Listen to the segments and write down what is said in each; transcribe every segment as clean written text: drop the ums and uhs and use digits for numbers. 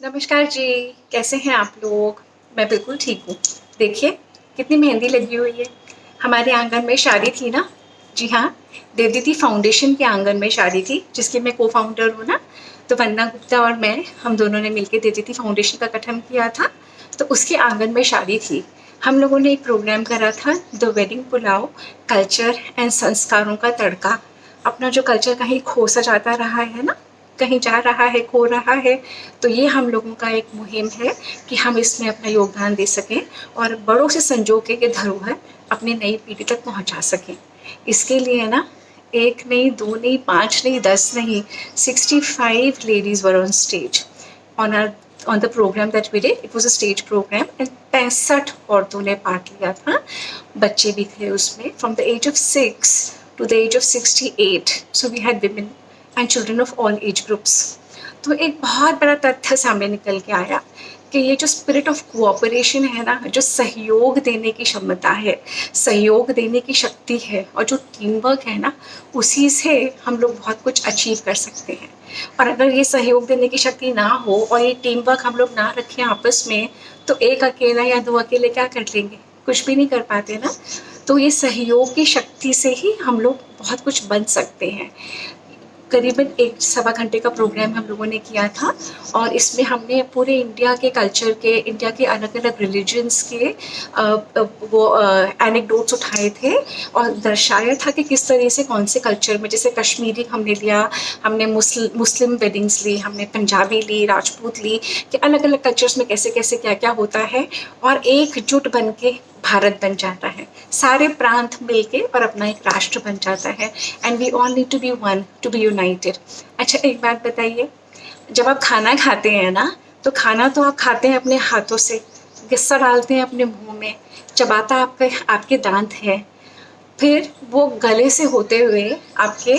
नमस्कार जी, कैसे हैं आप लोग? मैं बिल्कुल ठीक हूँ। देखिए, कितनी मेहंदी लगी हुई है। हमारे आंगन में शादी थी ना। जी हाँ, देवदीति फाउंडेशन के आंगन में शादी थी, जिसकी मैं को-फाउंडर हूँ ना। तो वंदना गुप्ता और मैं, हम दोनों ने मिलके देवदीति फाउंडेशन का गठन किया था। तो उसके आंगन में शादी थी। हम लोगों ने एक प्रोग्राम करा था, the wedding pulao, culture and संस्कारों का तड़का। अपना जो कल्चर कहीं खो सा जाता रहा है ना, कहीं जा रहा है, खो रहा है, तो ये हम लोगों का एक मुहिम है कि हम इसमें अपना योगदान दे सकें और बड़ों से संजो के ये धरोहर अपनी नई पीढ़ी तक पहुंचा सकें। इसके लिए ना, एक नहीं, दो नहीं, पाँच नहीं, 10 नहीं, 65 ladies were on stage on or on the program that we did. It was a stage program and 65 औरतों ने पार्ट लिया था। बच्चे भी थे उसमें, from the age of 6 to the age of 68. So we had women and children of all age groups. तो एक बहुत बड़ा तथ्य सामने निकल के आया कि ये जो स्पिरिट ऑफ कोऑपरेशन है ना, जो सहयोग देने की क्षमता है, सहयोग देने की शक्ति है और जो टीम वर्क है ना, उसी से हम लोग बहुत कुछ अचीव कर सकते हैं। और अगर ये सहयोग देने की शक्ति ना हो और ये टीम वर्क हम लोग ना रखें आपस में, तो एक अकेला या दो अकेले क्या कर लेंगे? कुछ भी नहीं कर पाते ना। तो ये सहयोग की शक्ति से ही हम लोग बहुत कुछ बन सकते हैं। करीबन 1 सवा घंटे का प्रोग्राम हम लोगों ने किया था और इसमें हमने पूरे इंडिया के कल्चर के, इंडिया के अलग अलग रिलीजन्स के वो एनेक्डोट्स उठाए थे और दर्शाया था कि किस तरह से कौन से कल्चर में, जैसे कश्मीरी हमने लिया, हमने मुस्लिम वेडिंग्स ली, हमने पंजाबी ली, राजपूत ली, कि अलग अलग कल्चर्स में कैसे कैसे क्या क्या होता है और एकजुट बन के भारत बन जाता है। सारे प्रांत मिलके और अपना एक राष्ट्र बन जाता है and we all need to be one, to be united. अच्छा, एक बात बताइए, जब आप खाना खाते हैं ना, तो खाना तो आप खाते हैं अपने हाथों से, गुस्सा डालते हैं अपने मुंह में, चबाता आपके आपके दांत है, फिर वो गले से होते हुए आपके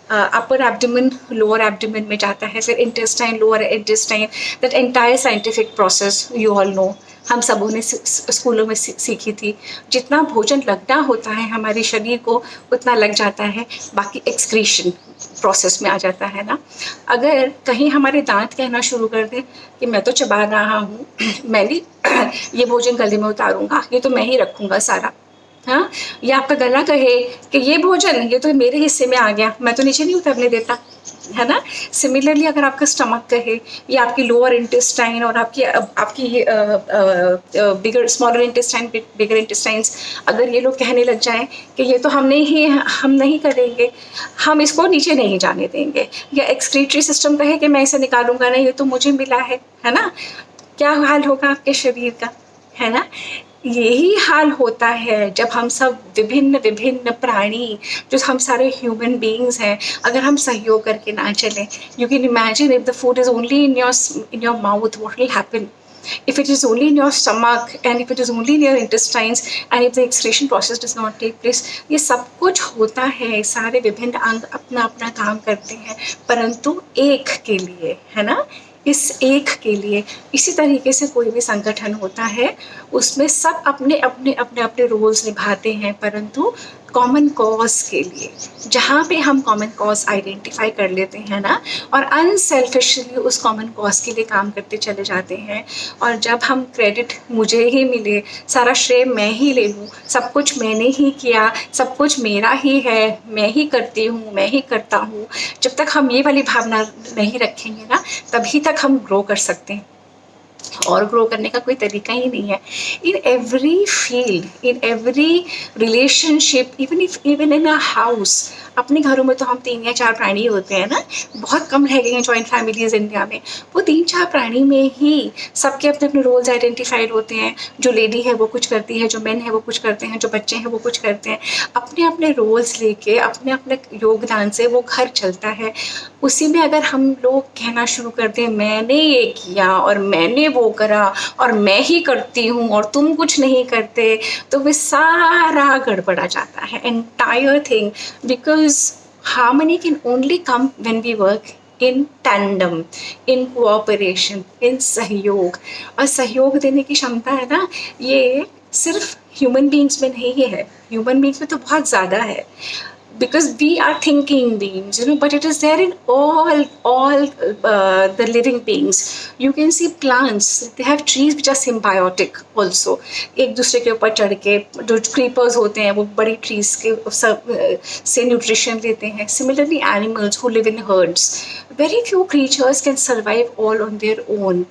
अपर एब्डोमेन, लोअर एब्डोमेन में जाता है, फिर intestine, lower intestine, that entire scientific process you all know, हम सबों ने स्कूलों में सीखी थी। जितना भोजन लगना होता है हमारे शरीर को, उतना लग जाता है, बाकी एक्सक्रीशन प्रोसेस में आ जाता है ना। अगर कहीं हमारे दांत कहना शुरू कर दें कि मैं तो चबा रहा हूँ, मैं नहीं ये भोजन गले में उतारूंगा, ये तो मैं ही रखूंगा सारा, हाँ, ये आपका गला कहे कि ये भोजन ये तो मेरे हिस्से में आ गया, मैं तो नीचे नहीं उतरने देता, है ना। सिमिलरली अगर आपका स्टमक कहे, ये आपकी लोअर इंटेस्टाइन और आपकी बिगर स्मॉलर इंटेस्टाइन, बिगर इंटेस्टाइन्स, अगर ये लोग कहने लग जाएं कि ये तो हम नहीं करेंगे, हम इसको नीचे नहीं जाने देंगे, या एक्सक्रीटरी सिस्टम कहे कि मैं इसे निकालूंगा नहीं, ये तो मुझे मिला है ना, क्या हाल होगा आपके शरीर का, है ना। यही हाल होता है जब हम सब विभिन्न विभिन्न प्राणी, जो हम सारे ह्यूमन बीइंग्स हैं, अगर हम सहयोग करके ना चलें। You can imagine if the food is only in your mouth, what will happen? If it is only in your stomach and if it is only in your intestines and if the excretion process does not take place, ये सब कुछ होता है, सारे विभिन्न अंग अपना अपना काम करते हैं, परंतु एक के लिए, है ना, इस एक के लिए। इसी तरीके से कोई भी संगठन होता है, उसमें सब अपने अपने अपने अपने रोल्स निभाते हैं, परंतु कॉमन कॉज के लिए, जहाँ पे हम कॉमन कॉज आइडेंटिफाई कर लेते हैं ना और अनसेल्फिशली उस कॉमन कॉज के लिए काम करते चले जाते हैं, और जब हम क्रेडिट मुझे ही मिले, सारा श्रेय मैं ही ले लूँ, सब कुछ मैंने ही किया, सब कुछ मेरा ही है, मैं ही करती हूँ, मैं ही करता हूँ, जब तक हम ये वाली भावना नहीं रखेंगे ना, तभी तक हम ग्रो कर सकते हैं। और ग्रो करने का कोई तरीका ही नहीं है। In every field, in every relationship, even in a house, अपने घरों में तो हम 3 या 4 प्राणी होते हैं ना, बहुत कम रह गए हैं जॉइंट फैमिलीज इंडिया में। वो 3-4 प्राणी में ही सबके अपने अपने रोल्स आइडेंटिफाइड होते हैं। जो लेडी है वो कुछ करती है, जो मैन है वो कुछ करते हैं, जो बच्चे हैं वो कुछ करते हैं, अपने अपने रोल्स लेके अपने अपने योगदान से वो घर चलता है। उसी में अगर हम लोग कहना शुरू कर दें मैंने ये किया और मैंने वो करा और मैं ही करती हूँ और तुम कुछ नहीं करते, तो वे सारा गड़बड़ा जाता है, entire thing, because harmony can only come when we work in tandem, in cooperation, in सहयोग। और सहयोग देने की क्षमता है ना, ये सिर्फ ह्यूमन बींग्स में नहीं है, ह्यूमन बींग्स में तो बहुत ज़्यादा है। because we are thinking beings, but it is there in all the living beings. You can see plants, they have trees which are symbiotic also, एक दूसरे के ऊपर चढ़ के जो creepers होते हैं वो बड़ी trees के से न्यूट्रिशन लेते हैं. Similarly animals who live in herds, very few creatures can survive all on their own.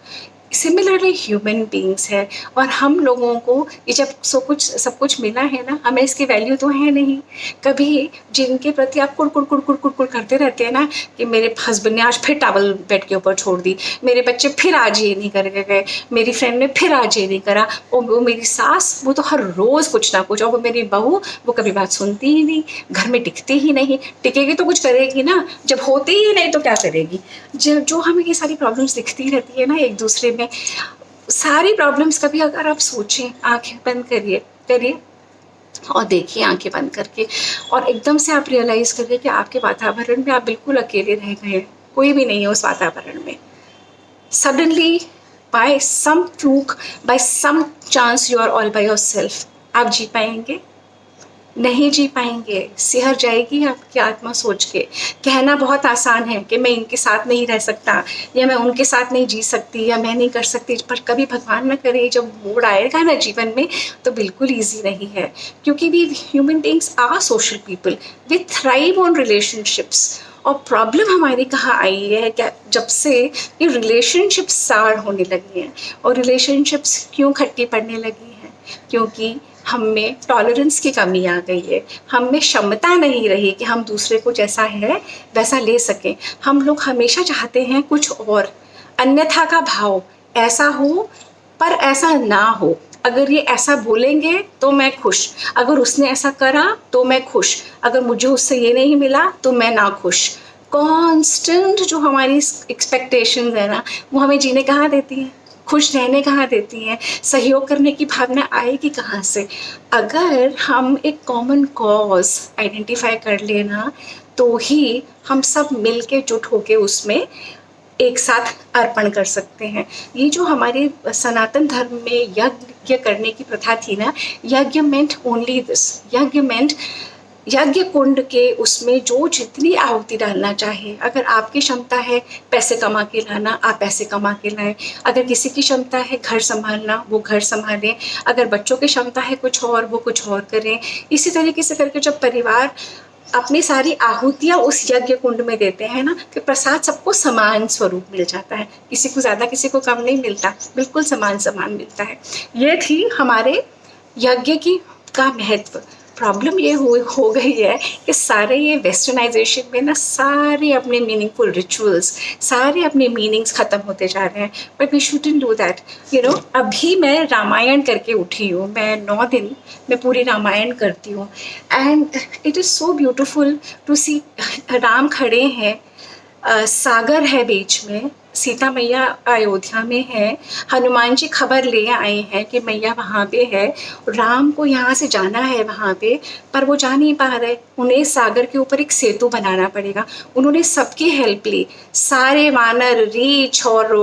Similarly human beings है, और हम लोगों को ये जब सब कुछ मिला है ना, हमें इसकी वैल्यू तो है नहीं. कभी जिनके प्रति आप कुड़ करते रहते हैं ना कि मेरे हस्बैंड ने आज फिर टॉवल बेड के ऊपर छोड़ दी, मेरे बच्चे फिर आज ये नहीं करके गए, मेरी फ्रेंड ने फिर आज ये नहीं करा, वो मेरी सास वो तो हर रोज़ कुछ ना कुछ, और वो मेरी बहू वो कभी बात सुनती ही नहीं, घर में टिकती ही नहीं. टिकेगी तो कुछ करेगी ना, जब होती ही नहीं तो क्या करेगी. जो हमें ये सारी प्रॉब्लम्स दिखती रहती है ना एक दूसरे में, सारी प्रॉब्लम्स कभी अगर आप सोचें, आंखें बंद करिए और देखिए आंखें बंद करके, और एकदम से आप रियलाइज़ करिए कि आपके वातावरण में आप बिल्कुल अकेले रह गए हैं, कोई भी नहीं है उस वातावरण में. Suddenly by some fluke, by some chance you are all by yourself. आप जी पाएंगे? नहीं जी पाएंगे. सिहर जाएगी आपकी आत्मा सोच के. कहना बहुत आसान है कि मैं इनके साथ नहीं रह सकता, या मैं उनके साथ नहीं जी सकती, या मैं नहीं कर सकती, पर कभी भगवान न करे जब मोड़ आएगा ना जीवन में तो बिल्कुल ईजी नहीं है. क्योंकि we human beings are social people, we thrive on relationships. और प्रॉब्लम हमारी कहाँ आई है क्या, जब से ये रिलेशनशिप्स सार होने लगी हैं. और रिलेशनशिप्स क्यों खट्टी पड़ने लगी हैं? क्योंकि हम में टॉलरेंस की कमी आ गई है, हम में क्षमता नहीं रही कि हम दूसरे को जैसा है वैसा ले सकें. हम लोग हमेशा चाहते हैं कुछ और, अन्यथा का भाव, ऐसा हो पर ऐसा ना हो. अगर ये ऐसा बोलेंगे तो मैं खुश, अगर उसने ऐसा करा तो मैं खुश, अगर मुझे उससे ये नहीं मिला तो मैं ना खुश. कॉन्स्टेंट जो हमारी एक्सपेक्टेशंस है ना, वो हमें जीने कहाँ देती हैं, खुश रहने कहाँ देती हैं, सहयोग करने की भावना आएगी कहाँ से. अगर हम एक कॉमन कॉज आइडेंटिफाई कर लेना तो ही हम सब मिल के जुट होके उसमें एक साथ अर्पण कर सकते हैं. ये जो हमारे सनातन धर्म में यज्ञ करने की प्रथा थी ना, यज्ञ मेंट ओनली दिस. यज्ञ मेंट यज्ञ कुंड के उसमें जो जितनी आहुति डालना चाहे, अगर आपकी क्षमता है पैसे कमा के लाना, आप पैसे कमा के लाएं. अगर किसी की क्षमता है घर संभालना, वो घर संभालें. अगर बच्चों की क्षमता है कुछ और, वो कुछ और करें. इसी तरीके से करके जब परिवार अपनी सारी आहुतियाँ उस यज्ञ कुंड में देते हैं ना, कि प्रसाद सबको समान स्वरूप मिल जाता है. किसी को ज़्यादा किसी को कम नहीं मिलता, बिल्कुल समान मिलता है. ये थी हमारे यज्ञ की का महत्व. प्रॉब्लम ये हो गई है कि सारे ये वेस्टर्नाइजेशन में ना सारे अपने मीनिंगफुल रिचुअल्स, सारे अपने मीनिंग्स ख़त्म होते जा रहे हैं. But we shouldn't do that. अभी मैं रामायण करके उठी हूँ, मैं 9 दिन मैं पूरी रामायण करती हूँ. And it is so beautiful to see. Ram खड़े हैं, सागर है बीच में, सीता मैया अयोध्या में है, हनुमान जी खबर ले आए हैं कि मैया वहाँ पे है, राम को यहाँ से जाना है वहाँ पे, पर वो जा नहीं पा रहे. उन्हें सागर के ऊपर एक सेतु बनाना पड़ेगा. उन्होंने सबकी हेल्प ली, सारे वानर, रीछ और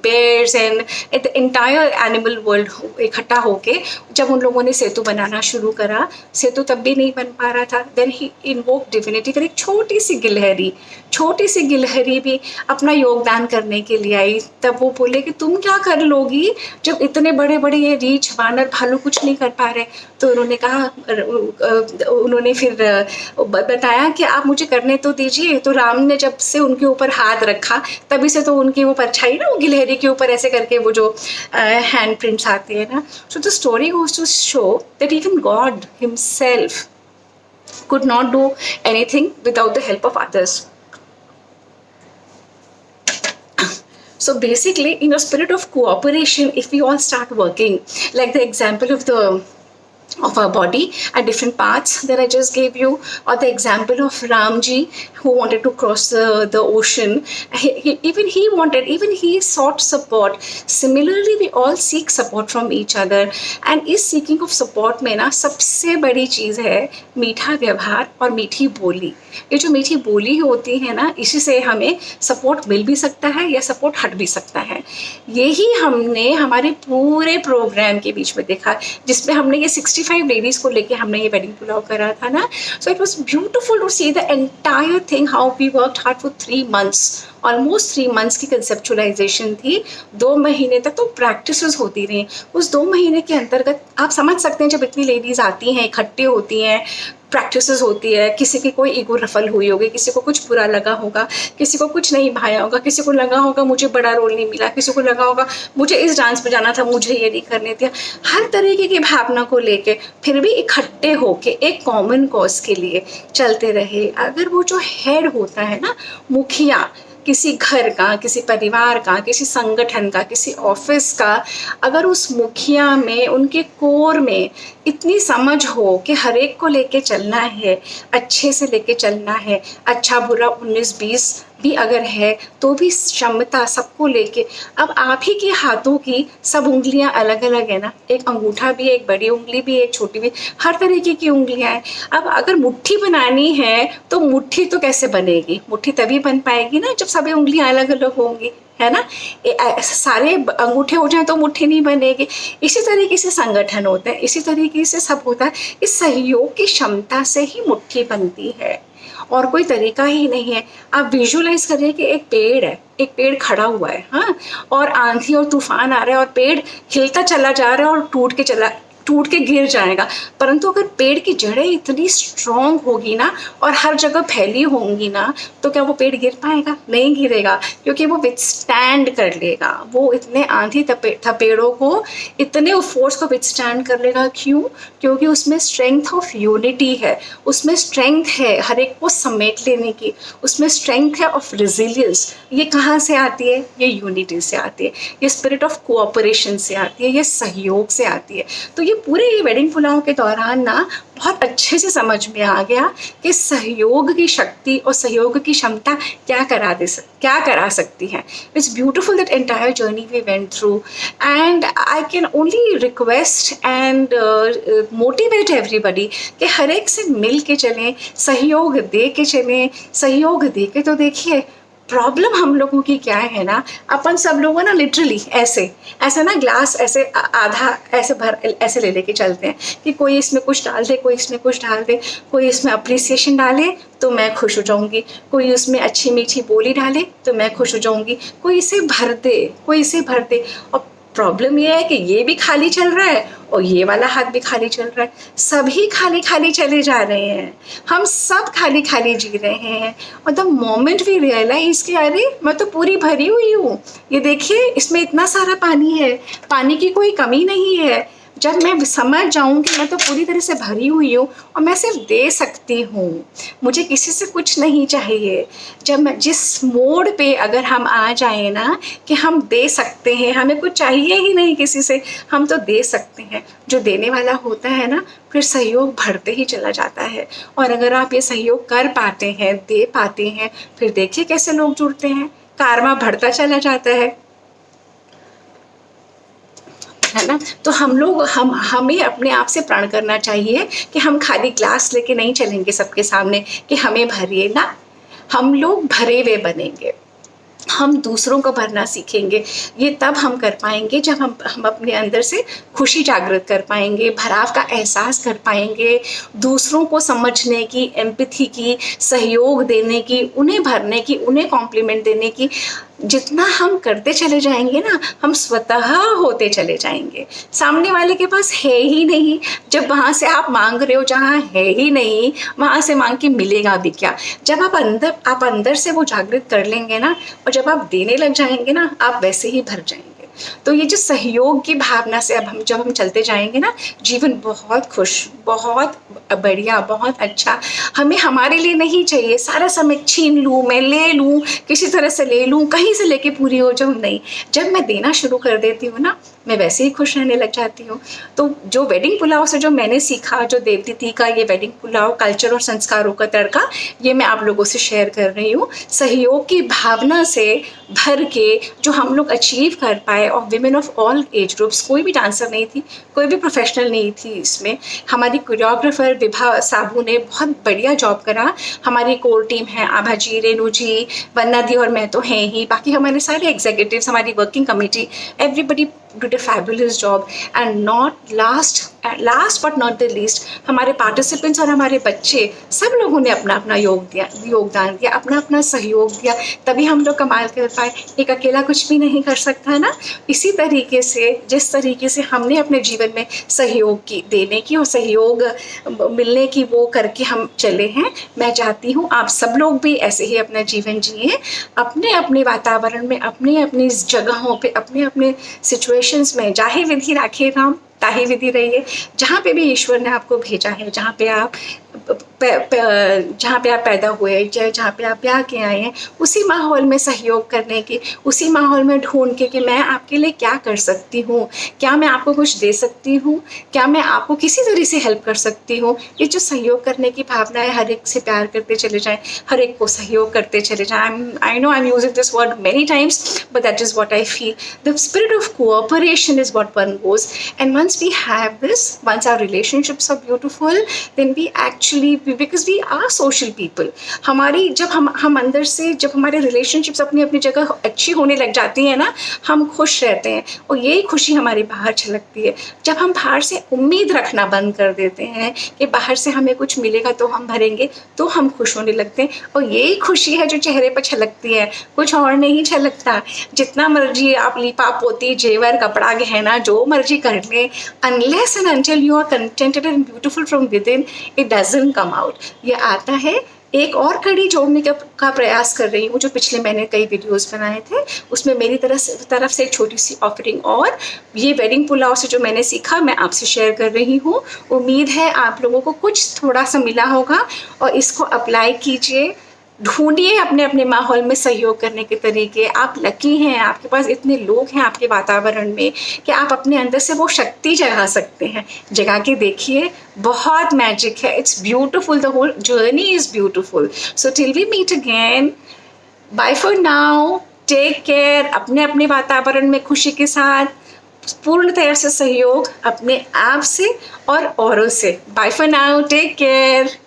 bears and the entire animal world इकट्ठा होके जब उन लोगों ने सेतु बनाना शुरू करा, सेतु तब भी नहीं बन पा रहा था. Then he invoke divinity. फिर एक छोटी सी गिलहरी भी अपना योगदान करने के लिए आई. तब वो बोले कि तुम क्या कर लोगी जब इतने बड़े बड़े ये रीछ, वानर, भालू कुछ नहीं कर पा रहे. तो उन्होंने कहा, उन्होंने फिर बताया कि आप मुझे करने तो दीजिए. तो राम ने जब से उनके ऊपर हाथ रखा तभी से तो उनकी वो परछाई ना, वो गिलहरी के ऊपर ऐसे करके वो जो हैंड प्रिंट्स आते हैं ना. So the story goes to show that even God himself could not do anything without the help of others. So basically, in a spirit of cooperation, if we all start working, like the example of our body at different parts that I just gave you, or the example of Ramji who wanted to cross the ocean, even he sought support. Similarly, we all seek support from each other, and इस seeking of support में ना सबसे बड़ी चीज़ है मीठा व्यवहार और मीठी बोली. ये जो मीठी बोली होती है ना, इसी से हमें सपोर्ट मिल भी सकता है या सपोर्ट हट भी सकता है. यही हमने हमारे पूरे प्रोग्राम के बीच में देखा, जिसमें हमने ये 60 65 लेडीज़ को लेके हमने ये वेडिंग पुलाव करा था ना. So it was beautiful to see the entire thing, how we worked hard for 3 months, almost 3 months की कंसेप्चुलाइजेशन थी. 2 महीने तक तो प्रैक्टिस होती रही. उस 2 महीने के अंतर्गत आप समझ सकते हैं, जब इतनी लेडीज़ आती हैं, इकट्ठी होती हैं, प्रैक्टिस होती है, किसी की कोई ईगो रफल हुई होगी, किसी को कुछ बुरा लगा होगा, किसी को कुछ नहीं भाया होगा, किसी को लगा होगा मुझे बड़ा रोल नहीं मिला, किसी को लगा होगा मुझे इस डांस में जाना था, मुझे ये नहीं करने दिया. हर तरीके की भावना को लेके फिर भी इकट्ठे होके एक कॉमन कॉज के लिए चलते रहे. अगर वो जो हेड होता है ना, मुखिया, किसी घर का, किसी परिवार का, किसी संगठन का, किसी ऑफिस का, अगर उस मुखिया में, उनके कोर में इतनी समझ हो कि हर एक को लेके चलना है, अच्छे से लेके चलना है, अच्छा बुरा 19-20 भी अगर है तो भी क्षमता सबको लेके. अब आप ही के हाथों की सब उंगलियां अलग अलग है ना, एक अंगूठा भी है, एक बड़ी उंगली भी है, एक छोटी भी, हर तरीके की उंगलियां हैं. अब अगर मुट्ठी बनानी है तो मुट्ठी तो कैसे बनेगी? मुट्ठी तभी बन पाएगी ना जब सभी उंगलियां अलग अलग होंगी, है ना. सारे अंगूठे हो जाए तो मुट्ठी नहीं बनेगी. इसी तरीके से संगठन होते हैं, इसी तरीके से सब होता है. इस सहयोग की क्षमता से ही मुट्ठी बनती है और कोई तरीका ही नहीं है. आप विजुअलाइज करिए कि एक पेड़ है, एक पेड़ खड़ा हुआ है, हाँ, और आंधी और तूफान आ रहा है और पेड़ हिलता चला जा रहा है और टूट के गिर जाएगा. परंतु अगर पेड़ की जड़ें इतनी स्ट्रॉन्ग होगी ना और हर जगह फैली होंगी ना, तो क्या वो पेड़ गिर पाएगा? नहीं गिरेगा, क्योंकि वो विथस्टैंड कर लेगा. वो इतने आंधी थपेड़ों को, इतने फोर्स को विथस्टैंड कर लेगा. क्यों? क्योंकि उसमें स्ट्रेंथ ऑफ यूनिटी है, उसमें स्ट्रेंथ है हर एक को समेट लेने की, उसमें स्ट्रेंथ है ऑफ रेजिलियंस. ये कहाँ से आती है? ये यूनिटी से आती है, ये स्पिरिट ऑफ कोऑपरेशन से आती है, ये सहयोग से आती है. तो ये पूरे वेडिंग पुलाव के दौरान ना बहुत अच्छे से समझ में आ गया कि सहयोग की शक्ति और सहयोग की क्षमता क्या करा सकती है. It's beautiful that entire journey we went through, and I can only request and motivate everybody कि हर एक से मिल के चलें, सहयोग दे के चलें. सहयोग दे के तो देखिए, प्रॉब्लम हम लोगों की क्या है ना, अपन सब लोगों ना लिटरली ऐसे ना ग्लास ऐसे आधा ऐसे ले लेके चलते हैं कि कोई इसमें कुछ डाल दे, कोई इसमें कुछ डाल दे, कोई इसमें अप्रिसिएशन डाले तो मैं खुश हो जाऊंगी, कोई उसमें अच्छी मीठी बोली डाले तो मैं खुश हो जाऊंगी, कोई इसे भर दे. और प्रॉब्लम ये है कि ये भी खाली चल रहा है और ये वाला हाथ भी खाली चल रहा है. सभी खाली खाली चले जा रहे हैं, हम सब खाली खाली जी रहे हैं. और द मोमेंट वी रियलाइज कि अरे मैं तो पूरी भरी हुई हूँ, ये देखिए इसमें इतना सारा पानी है, पानी की कोई कमी नहीं है. जब मैं समझ जाऊँ कि मैं तो पूरी तरह से भरी हुई हूँ और मैं सिर्फ दे सकती हूँ, मुझे किसी से कुछ नहीं चाहिए. जब मैं जिस मोड पे अगर हम आ जाए ना कि हम दे सकते हैं, हमें कुछ चाहिए ही नहीं किसी से, हम तो दे सकते हैं, जो देने वाला होता है ना, फिर सहयोग बढ़ते ही चला जाता है. और अगर आप ये सहयोग कर पाते हैं, दे पाते हैं, फिर देखिए कैसे लोग जुड़ते हैं, कारवा बढ़ता चला जाता है ना. तो हमें अपने आप से प्रण करना चाहिए कि हम खाली ग्लास लेके नहीं चलेंगे सबके सामने कि हमें भरिए ना. हम लोग भरे हुए बनेंगे, हम दूसरों को भरना सीखेंगे. ये तब हम कर पाएंगे जब हम अपने अंदर से खुशी जागृत कर पाएंगे, भराव का एहसास कर पाएंगे, दूसरों को समझने की, एम्पैथी की, सहयोग देने की, उन्हें भरने की, उन्हें कॉम्प्लीमेंट देने की. जितना हम करते चले जाएंगे ना, हम स्वतः होते चले जाएंगे. सामने वाले के पास है ही नहीं, जब वहाँ से आप मांग रहे हो, जहाँ है ही नहीं वहाँ से मांग के मिलेगा भी क्या. जब आप अंदर से वो जागृत कर लेंगे ना, और जब आप देने लग जाएंगे ना, आप वैसे ही भर जाएंगे. तो ये जो सहयोग की भावना से जब हम चलते जाएंगे ना, जीवन बहुत खुश, बहुत बढ़िया, बहुत अच्छा. हमें हमारे लिए नहीं चाहिए सारा समय छीन लूँ, मैं ले लूँ, किसी तरह से ले लूँ, कहीं से लेके पूरी हो जाऊँ. नहीं, जब मैं देना शुरू कर देती हूँ ना, मैं वैसे ही खुश रहने लग जाती हूँ. तो जो वेडिंग पुलाव से जो मैंने सीखा, जो देवतिथि का ये वेडिंग पुलाव कल्चर और संस्कारों का तड़का, ये मैं आप लोगों से शेयर कर रही हूँ. सहयोग की भावना से भर के जो हम लोग अचीव कर पाए, और women of all age groups, कोई भी डांसर नहीं थी, कोई भी प्रोफेशनल नहीं थी इसमें. हमारी कोरियोग्राफर विभा साबू ने बहुत बढ़िया जॉब करा. हमारी कोर टीम है आभा जी, रेनू जी, वन्ना दी और मैं तो हैं ही, बाकी हमारे सारे एग्जीक्यूटिव्स, हमारी working committee, everybody did a fabulous job. And not last but not the least, हमारे पार्टिसिपेंट्स और हमारे बच्चे सब लोगों ने अपना अपना योगदान दिया, अपना अपना सहयोग दिया, तभी हम लोग कमाल कर पाए। एक अकेला कुछ भी नहीं कर सकता ना। इसी तरीके से जिस तरीके से हमने अपने जीवन में सहयोग की देने की और सहयोग मिलने की वो करके हम चले हैं, मैं चाहती हूँ आप सब लोग भी ऐसे ही अपना जीवन जिए, अपने अपने वातावरण में, अपनी अपनी जगहों पे, अपने अपने सिचुएशंस में जाहि विधि राखे राम ताहि विधि रहिए। जहाँ पे भी ईश्वर ने आपको भेजा है, जहाँ पे आप पैदा हुए, जहाँ पे आप ब्याह के आए हैं, उसी माहौल में सहयोग करने की, उसी माहौल में ढूंढ के कि मैं आपके लिए क्या कर सकती हूँ, क्या मैं आपको कुछ दे सकती हूँ, क्या मैं आपको किसी तरह से हेल्प कर सकती हूँ। ये जो सहयोग करने की भावना है, हर एक से प्यार करते चले जाएं, हर एक को सहयोग करते चले जाएं। I know I am using this word many times, but that is what I feel. The spirit of cooperation is what one goes, and once we have this, once our relationships are beautiful, then we actually, because we are social people, हमारी जब हम अंदर से, जब हमारे relationships अपनी अपनी जगह अच्छी होने लग जाती है ना, हम खुश रहते हैं और यही खुशी हमारी बाहर झलकती है। जब हम बाहर से उम्मीद रखना बंद कर देते हैं कि बाहर से हमें कुछ मिलेगा तो हम भरेंगे, तो हम खुश होने लगते हैं, और यही खुशी है जो चेहरे पर छलकती है, कुछ और नहीं छलकता। जितना मर्जी आप लीपा पोती जेवर कपड़ा गहना जो मर्जी कर ले, unless and until you are contented and beautiful from within, it doesn't come out। ये आता है। एक और कड़ी जोड़ने का प्रयास कर रही हूँ, जो पिछले मैंने कई वीडियोस बनाए थे, उसमें मेरी तरफ से एक छोटी सी ऑफरिंग, और ये वेडिंग पुलाव से जो मैंने सीखा मैं आपसे शेयर कर रही हूँ। उम्मीद है आप लोगों को कुछ थोड़ा सा मिला होगा, और इसको अप्लाई कीजिए। ढूंढिए अपने अपने माहौल में सहयोग करने के तरीके। आप लकी हैं, आपके पास इतने लोग हैं आपके वातावरण में कि आप अपने अंदर से वो शक्ति जगा सकते हैं। जगा के देखिए, बहुत मैजिक है। It's beautiful, the whole journey is beautiful. So till we meet again, bye for now, take care. अपने अपने वातावरण में खुशी के साथ पूर्णतया से सहयोग अपने आप से और औरों से। Bye for now, take care.